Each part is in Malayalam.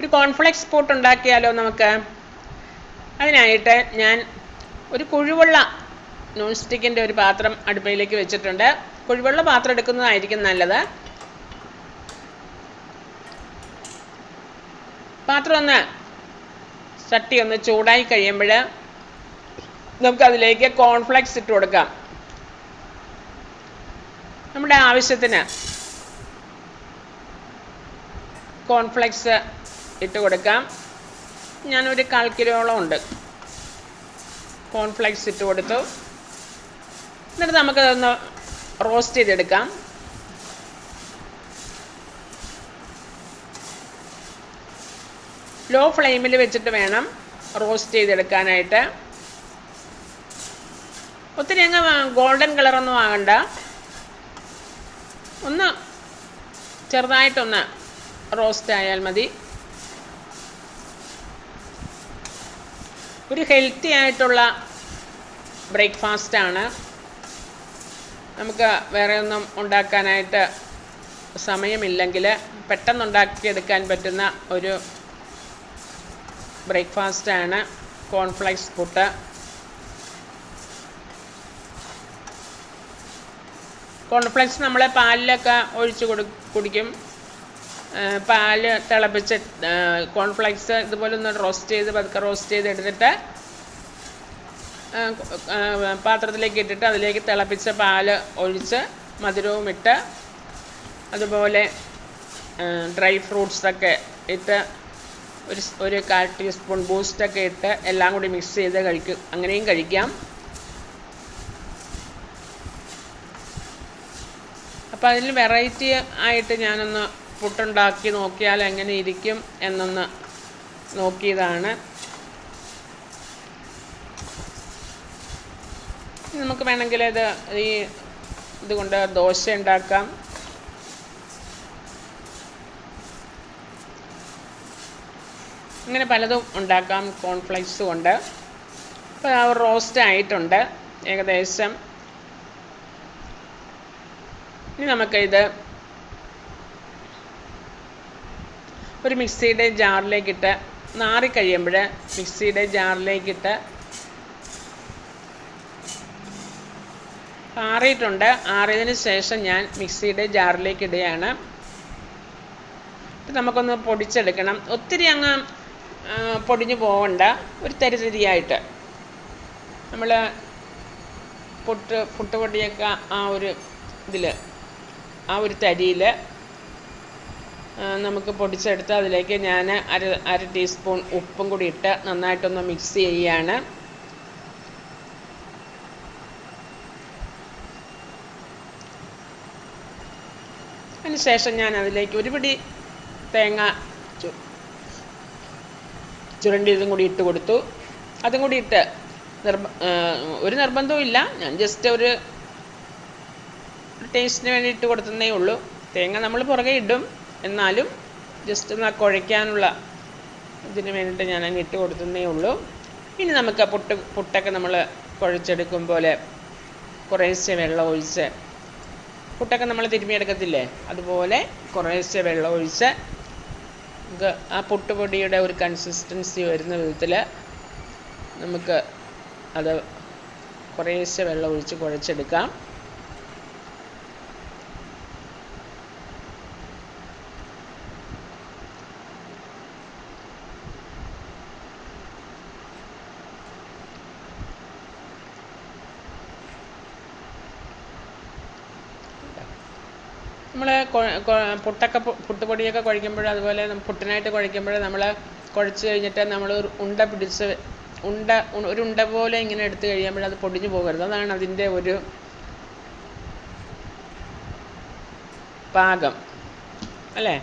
ഒരു കോൺഫ്ലെക്സ് പുട്ട് ഉണ്ടാക്കിയാലോ നമുക്ക്? അതിനായിട്ട് ഞാൻ ഒരു കുഴിവുള്ള നോൺ സ്റ്റിക്കിൻ്റെ ഒരു പാത്രം അടുപ്പയിലേക്ക് വെച്ചിട്ടുണ്ട്. കുഴിവുള്ള പാത്രം എടുക്കുന്നതായിരിക്കും നല്ലത്. പാത്രം ഒന്ന് ചട്ടി ഒന്ന് ചൂടായി കഴിയുമ്പോൾ നമുക്കതിലേക്ക് കോൺഫ്ലെക്സ് ഇട്ട് കൊടുക്കാം. നമ്മുടെ ആവശ്യത്തിന് കോൺഫ്ലെക്സ് ഇട്ട് കൊടുക്കാം. ഞാനൊരു 1/4 കിലോളം ഉണ്ട് കോൺഫ്ലെക്സ് ഇട്ട് കൊടുത്തു. എന്നിട്ട് നമുക്കതൊന്ന് റോസ്റ്റ് ചെയ്തെടുക്കാം. ലോ ഫ്ലെയിമിൽ വെച്ചിട്ട് വേണം റോസ്റ്റ് ചെയ്തെടുക്കാനായിട്ട്. ഒത്തിരി അങ്ങ് ഗോൾഡൻ കളറൊന്നും ആകണ്ട, ഒന്ന് ചെറുതായിട്ടൊന്ന് റോസ്റ്റ് ആയാൽ മതി. ഒരു ഹെൽത്തി ആയിട്ടുള്ള ബ്രേക്ക്ഫാസ്റ്റാണ്. നമുക്ക് വേറെ ഒന്നും ഉണ്ടാക്കാനായിട്ട് സമയമില്ലെങ്കിൽ പെട്ടെന്ന് ഉണ്ടാക്കിയെടുക്കാൻ പറ്റുന്ന ഒരു ബ്രേക്ക്ഫാസ്റ്റാണ് കോൺഫ്ലെക്സ് പുട്ട്. കോൺഫ്ലെക്സ് നമ്മൾ പാലിലൊക്കെ ഒഴിച്ച് കുടിക്കും. പാല് തിളപ്പിച്ച് കോൺഫ്ലെക്സ് ഇതുപോലെ ഒന്ന് പതുക്കെ റോസ്റ്റ് ചെയ്ത് എടുത്തിട്ട് പാത്രത്തിലേക്ക് ഇട്ടിട്ട് അതിലേക്ക് തിളപ്പിച്ച പാല് ഒഴിച്ച് മധുരവും ഇട്ട് അതുപോലെ ഡ്രൈ ഫ്രൂട്ട്സൊക്കെ ഇട്ട് ഒരു 1/4 ടീസ്പൂൺ ബൂസ്റ്റൊക്കെ ഇട്ട് എല്ലാം കൂടി മിക്സ് ചെയ്ത് അങ്ങനെയും കഴിക്കാം. അപ്പോൾ അതിൽ വെറൈറ്റി ആയിട്ട് ഞാനൊന്ന് പുട്ടുണ്ടാക്കി നോക്കിയാൽ എങ്ങനെ ഇരിക്കും എന്നൊന്ന് നോക്കിയതാണ്. നമുക്ക് വേണമെങ്കിൽ ഇതുകൊണ്ട് ദോശ ഉണ്ടാക്കാം. ഇങ്ങനെ പലതും ഉണ്ടാക്കാം കോൺഫ്ലെക്സ് കൊണ്ട്. ഇപ്പോൾ റോസ്റ്റ് ആയിട്ടുണ്ട് ഏകദേശം. ഇനി നമുക്കിത് ഒരു മിക്സിയുടെ ജാറിലേക്കിട്ട് നാറിക്കഴിയുമ്പോൾ മിക്സിയുടെ ജാറിലേക്കിട്ട് ആറിയിട്ടുണ്ട്. ആറിയതിന് ശേഷം ഞാൻ മിക്സിയുടെ ജാറിലേക്ക് ഇടുകയാണ്. നമുക്കൊന്ന് പൊടിച്ചെടുക്കണം. ഒത്തിരി അങ്ങ് പൊടിഞ്ഞു പോകണ്ട, ഒരു തരിതരിയായിട്ട്. നമ്മൾ പുട്ടുപൊടിയൊക്കെ ആ ഒരു തരിയിൽ നമുക്ക് പൊടിച്ചെടുത്ത് അതിലേക്ക് ഞാൻ അര ടീസ്പൂൺ ഉപ്പും കൂടി ഇട്ട് നന്നായിട്ടൊന്ന് മിക്സ് ചെയ്യുകയാണ്. അതിനുശേഷം ഞാൻ അതിലേക്ക് ഒരു പിടി തേങ്ങ ചുരണ്ടിയതും കൂടി ഇട്ട് കൊടുത്തു. അതും കൂടി ഇട്ട് ഒരു നിർബന്ധവും ഇല്ല, ഞാൻ ജസ്റ്റ് ഒരു ടേസ്റ്റിന് വേണ്ടി ഇട്ട് കൊടുത്തതേ ഉള്ളൂ. തേങ്ങ നമ്മൾ പുറകെ ഇടും, എന്നാലും ജസ്റ്റ് ഒന്ന് കുഴയ്ക്കാനുള്ള ഇതിന് വേണ്ടിയിട്ട് ഞാൻ അങ്ങ് ഇട്ട് കൊടുത്തതേ ഉള്ളൂ. ഇനി നമുക്ക് പുട്ടൊക്കെ നമ്മൾ കുഴച്ചെടുക്കും പോലെ കുറേശ്ശെ വെള്ളം ഒഴിച്ച്, പുട്ടൊക്കെ നമ്മൾ തിരുമ്മിയെടുക്കത്തില്ലേ, അതുപോലെ കുറേശ്ശെ വെള്ളം ഒഴിച്ച് നമുക്ക് ആ പുട്ടുപൊടിയുടെ ഒരു കൺസിസ്റ്റൻസി വരുന്ന വിധത്തിൽ നമുക്ക് അത് കുറേശ്ശെ വെള്ളം ഒഴിച്ച് കുഴച്ചെടുക്കാം. നമ്മൾ പുട്ടുപൊടിയൊക്കെ കുഴയ്ക്കുമ്പോൾ, അതുപോലെ പുട്ടിനായിട്ട് കുഴയ്ക്കുമ്പോൾ നമ്മൾ കുഴച്ച് കഴിഞ്ഞിട്ട് നമ്മൾ ഒരു ഉണ്ട പോലെ ഇങ്ങനെ എടുത്തു കഴിയുമ്പോൾ അത് പൊടിഞ്ഞു പോകരുത്. അതാണ് അതിൻ്റെ ഒരു പാകം അല്ലേ.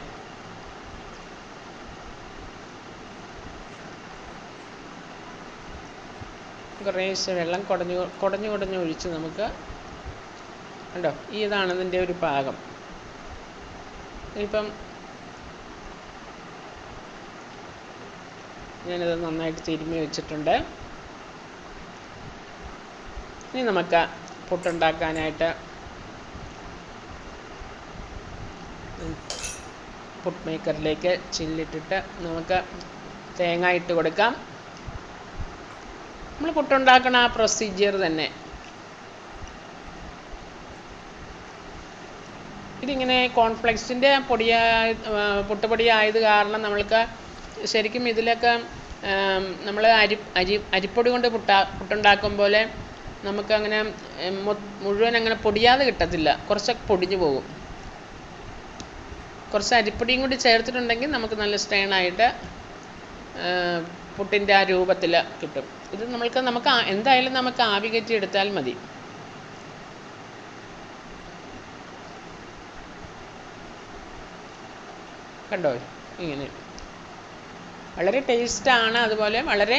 കുറേശ്ശെ വെള്ളം കുടഞ്ഞു ഒഴിച്ച് നമുക്ക് കണ്ടോ, ഇതാണ് അതിൻ്റെ ഒരു പാകം. ഇപ്പം ഞാനിത് നന്നായിട്ട് തിരുമ്മി വെച്ചിട്ടുണ്ട്. ഇനി നമുക്ക് പുട്ടുണ്ടാക്കാനായിട്ട് പുട്ട് മേക്കറിലേക്ക് ചില്ലിട്ടിട്ട് നമുക്ക് തേങ്ങ ഇട്ട് കൊടുക്കാം. നമ്മൾ പുട്ടുണ്ടാക്കണ ആ പ്രൊസീജിയർ തന്നെ. ഇതിങ്ങനെ കോൺഫ്ലെക്സിൻ്റെ പുട്ടുപൊടി ആയത് കാരണം നമ്മൾക്ക് ശരിക്കും ഇതിലൊക്കെ നമ്മൾ അരിപ്പൊടി കൊണ്ട് പുട്ടുണ്ടാക്കും പോലെ നമുക്കങ്ങനെ മുഴുവൻ അങ്ങനെ പൊടിയാതെ കിട്ടത്തില്ല, കുറച്ചൊക്കെ പൊടിഞ്ഞു പോകും. കുറച്ച് അരിപ്പൊടിയും കൂടി ചേർത്തിട്ടുണ്ടെങ്കിൽ നമുക്ക് നല്ല സ്റ്റേണായിട്ട് പുട്ടിൻ്റെ ആ രൂപത്തിൽ കിട്ടും. ഇത് നമുക്ക് എന്തായാലും നമുക്ക് ആവി കയറ്റി എടുത്താൽ മതി. കണ്ടോ, ഇങ്ങനെ വളരെ ടേസ്റ്റാണ്, അതുപോലെ വളരെ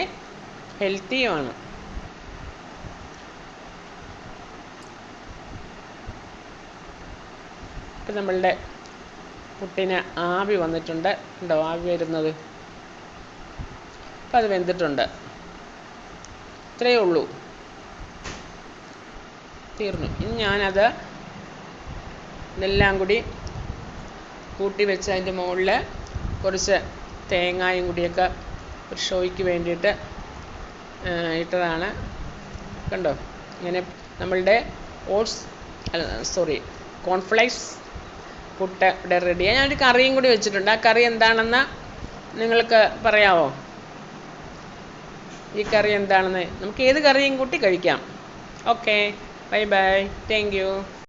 ഹെൽത്തിയുമാണ്. ഇപ്പം നമ്മളുടെ പുട്ടിന് ആവി വന്നിട്ടുണ്ട്, ഉണ്ടോ ആവി വരുന്നത്? അപ്പം അത് വെന്തിട്ടുണ്ട്. ഇത്രയേ ഉള്ളൂ, തീർന്നു. ഇനി ഞാനത് ഇതെല്ലാം കൂടി കൂട്ടി വെച്ച് അതിൻ്റെ മുകളിൽ കുറച്ച് തേങ്ങയും കൂടിയൊക്കെ ഒരു ഷോയ്ക്ക് വേണ്ടിയിട്ട് ഇട്ടതാണ്. കണ്ടോ, ഇങ്ങനെ നമ്മളുടെ കോൺഫ്ലെക്സ് പുട്ട് ഇവിടെ റെഡിയായി. ഞാനൊരു കറിയും കൂടി വെച്ചിട്ടുണ്ട്. ആ കറി എന്താണെന്ന് നിങ്ങൾക്ക് പറയാമോ? ഈ കറി എന്താണെന്ന് നമുക്ക് ഏത് കറിയും കൂട്ടി കഴിക്കാം. Okay, bye bye, thank you.